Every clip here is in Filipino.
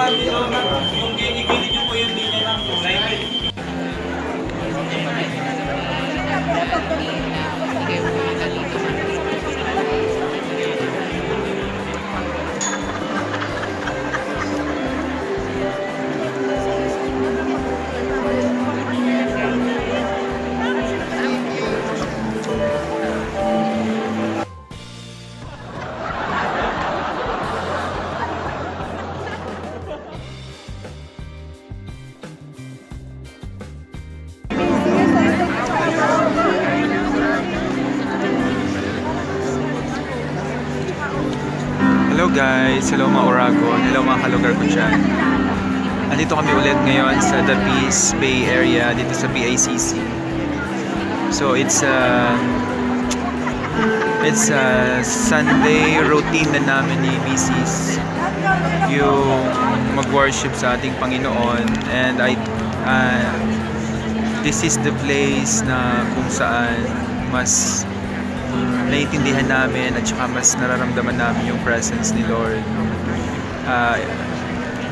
Yung gilid nyo po yung linya ng right. Hello guys, hello mga Oragon, hello mga kalugar ko dyan. Andito kami ulit ngayon sa The Peace Bay area dito sa BICC. So it's a Sunday routine na namin ni Mrs. Yung mag-worship sa ating Panginoon, and this is the place na kung saan mas naiintindihan namin at saka mas nararamdaman namin yung presence ni Lord.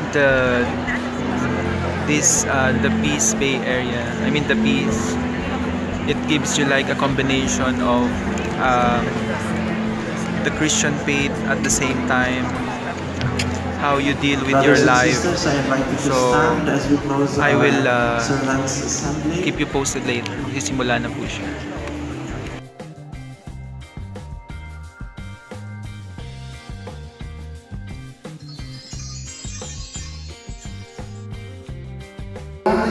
The Peace Bay area, I mean the Peace, it gives you like a combination of the Christian faith at the same time how you deal with your life. So I will keep you posted later. Sisimula na po siya.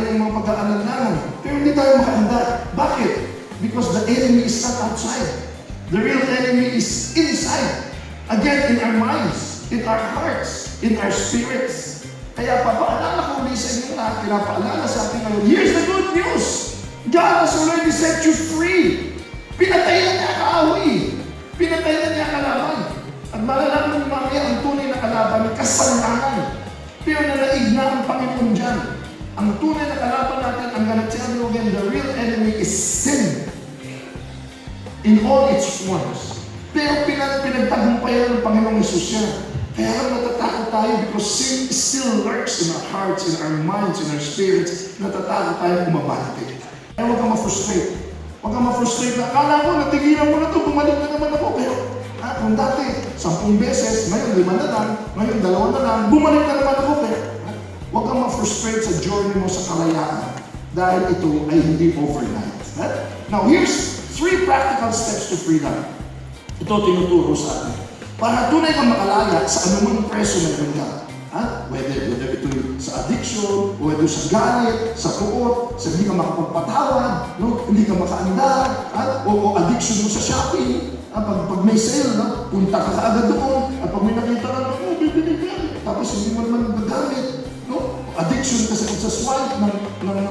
Yung mga pag-aalalan, pero hindi tayo makahanda. Bakit? Because the enemy is not outside. The real enemy is inside. Again, in our minds, in our hearts, in our spirits. Kaya papaalala ko ulit sa inyo na pinapaalala sa ating ngayon. Here's the good news! God has already set you free. Pinatay na niya kaaway. Pinatay na niya kalaban. At malalaman mo mamaya ang tunay na kalaban, kasalanan. Pero nalaig na ang Panginoon dyan. Ang tunay na kalaban natin, ang ganat-sinabi mo again, the real enemy is sin. In all its forms. Pero pinagtagumpayan ng Panginoong Hesus yan. Kaya lang natatakot tayo because sin still lurks in our hearts, in our minds, in our spirits. Natatakot tayo umabante. Kaya huwag kang ma-frustrate. Huwag kang ma-frustrate na, akala ko, natigilan mo na ito, bumalik na naman ako. Pero kung dati, 10 beses, ngayon 5 na lang, ngayon 2 na lang, bumalik na naman ako. Pero huwag kang ma-frustrate sa journey mo sa kalayaan dahil ito ay hindi overnight. Right? Now, here's 3 practical steps to freedom. Ito tinuturo sa atin. Para tunay kang makalaya sa anumang preso na ganda. Whether ito sa addiction, whether sa galit, sa puot, sa hindi ka makapagpatawad, no? Hindi ka makaandar, o addiction mo sa shopping. Pag may sale, no? Punta ka kaagad doon. At pag may nakita ka, bibili ka. Tapos hindi mo naman magagamit. No? Addiction ka sa swipe ng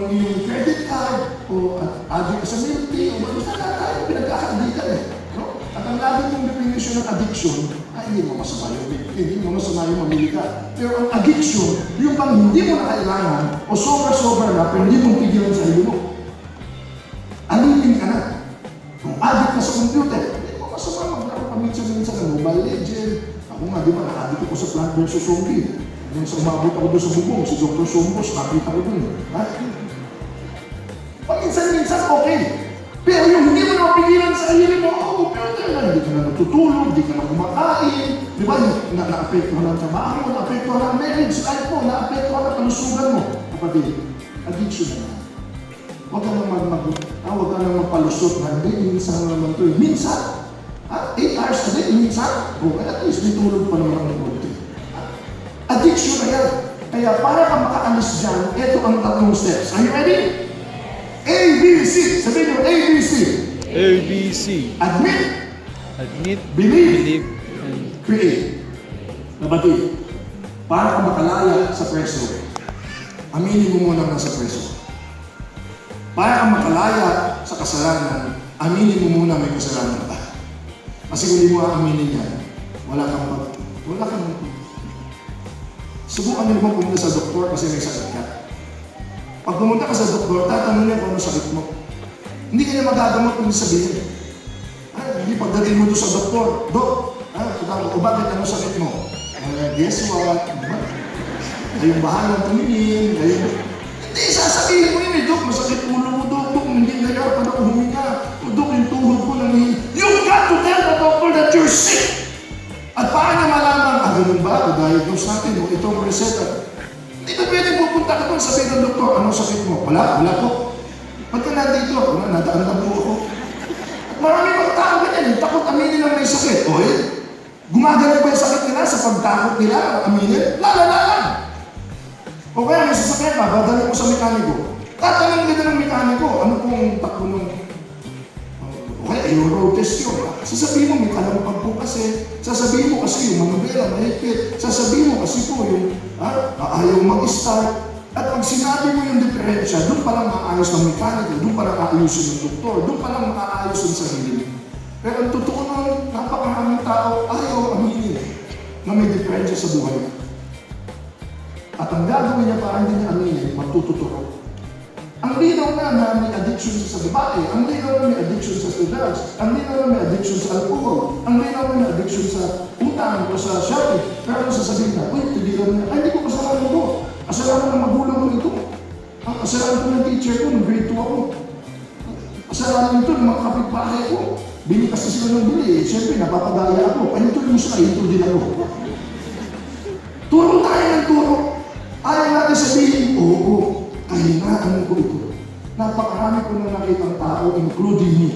iyong credit card o addict ka sa milk tea o basta na tayo pinagkakaadikan eh. No? At ang lagi mong definition ng addiction ay hindi mo masama yung mamili ka. Pero ang addiction, yung bang hindi mo na kailangan o sobra-sobra na pero hindi mo pigilan sa iyo mo. Alipin ka na. Kung addict ka sa computer, hindi mo masama maglaro ka minsan-minsan ng Mobile Legend. Ako nga, di ba, na-addict ako sa Plant vs. Zombie. Nung sa umabot ako doon sa bubong, si Dr. Sombos, nakita ko doon. Paminsan-minsan, okay. Pero yung hindi mo na mapigilan sa sarili mo, pero hindi ka na natutulog, hindi ka na kumakain, di ba? Na-apektuhan ang trabaho mo, na-apektuhan ang marriage life mo, na-apektuhan ang kalusugan mo. Kapatid, addiction na lang. Huwag ka nang magpalusot na, hindi, minsan naman ito. Minsan, 8 hours a day, minsan, at least may tulog pa naman ang konti. Addiction na yan. Kaya para ka makaalis dyan, ito ang 3 steps. Are you ready? A, B, C. Sabihin nyo, A, B, C. A, B, C. Admit, believe, and create. Nabatid, para ka makalaya sa preso, aminin mo muna nasa preso. Para ka makalaya sa kasalanan, aminin mo muna may kasalanan ka. Kasi kung hindi mo aminin yan, wala kang subukan nyo naman pumunta sa doktor kasi may sakit ka. Pag pumunta ka sa doktor, tatanong niya kung ano sakit mo. Hindi ka niya magagamot kung sabihin. Hindi pagdating mo doon sa doktor, Dok, o bakit ano sakit mo? Guess what? Kayong bahalang tumingin, hindi, sasabihin mo yun eh, Dok, masakit ulo mo, Dok, hindi nagarapan ako huminga. O, Dok, yung tuhod ko nangihin. You've got to tell the doctor that you're sick! At paano malaman, ganun ba? I-diagnose natin mo, itong reseta. Hindi na pwede pupunta ka doon, sabihin ng doktor, anong sakit mo? Wala po. Ba't ka nandito? Wala, nadaan po ako. At marami mga tao ganyan, takot aminin na may sakit. O gumagana ba yung sakit nila sa pagtakot nila? Aminin? Lalala lang. O kaya may sasakyan ka, dadali mo sa mekaniko. Tatanong nila ng mekaniko, ano pong takbo ng... O kaya yung road test yun. Sasabihin mo, may kalampag po kasi. Sasabihin mo kasi yung manubela, mahigpit. Sasabihin mo kasi po yung ayaw mag-start. At pag sinabi mo yung diferensya, doon pa lang maayos ng mekaniko, doon pa lang aayusin ng doktor, doon pa lang maaayos yung sarili. Pero ang totoo ng napakaraming tao, ayaw aminin na may diferensya sa buhay. At ang gagawin niya para hindi niya aminin, magtututuro. Ang linaw na may addiction sa babae, ang linaw na may addiction sa drugs, ang linaw na may addiction sa alcohol, ang linaw na may addiction sa utang o sa shopping. Pero ano sasabihin na, uy, tigilan mo na, ay, hindi ko kasalanan ko. Kasalanan ng magulang ko nito. Kasalanan ko ng teacher ko, ng grade 2 ako. Kasalanan nito ng mga kapitbahay ko. Bili kasi sila ng bili. Siyempre, napapagaya ako. Pahintuin mo sila, hinto din ako. Turo tayo ng turo. Ayaw natin sabihin, oo, kahinaan ko ito. Napakarami ko na nakitang tao, including me,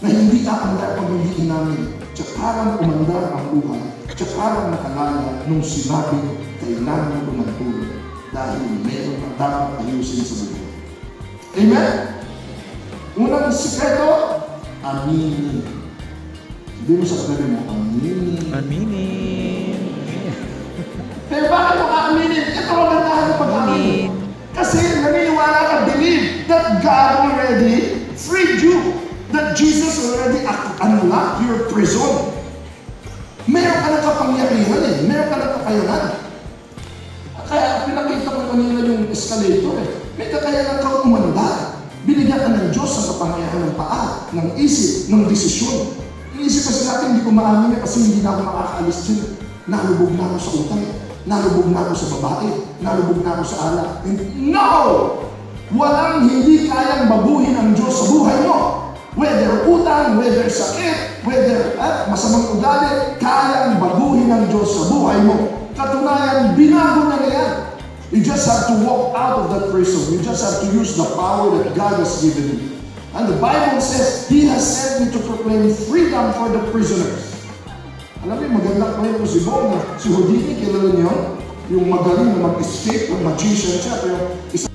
na hindi aandar pag hindi namin. Tsaka lang umandar ang buhay. Tsaka lang nakalala nung sinabing kailangan ko ng tulong dahil meron na dapat ayusin sa buhay. Amen? Unang sikreto, aminin. Hindi mo sa kagabi mo, aminin. Aminin. Pero bakit mo aaminin? Ito ang gandahan ng pag-aamin. Kasi naniniwala ka, believe that God already freed you. That Jesus already unlocked your prison. Meron ka ng kapangyarihan eh. Meron ka ng kakayanan. Kaya pinakita ko kanina yung escalator eh. May kakayanan ka umanda. Binigyan ka ng Diyos sa kapangyarihan ng paa, ng isip, ng desisyon. Iniisip kasi natin hindi ko maamin kasi hindi na ako makakaalis din. Nalubog na ako sa utang. Nalubog na ako sa babae. Nalubog na ako sa alak. No! Walang hindi kayang baguhin ang Diyos sa buhay mo. Whether utang, whether sakit, whether masamang ugali, kayang baguhin ng Diyos sa buhay mo. Katunayan, binago na yan. You just have to walk out of that prison. You just have to use the power that God has given you. And the Bible says, He has sent me to proclaim freedom for the prisoners. Alam mo, magandang kwento si Bob na si Houdini, kilala niyo? Yung magaling na mag-escape, magician siya, pero isa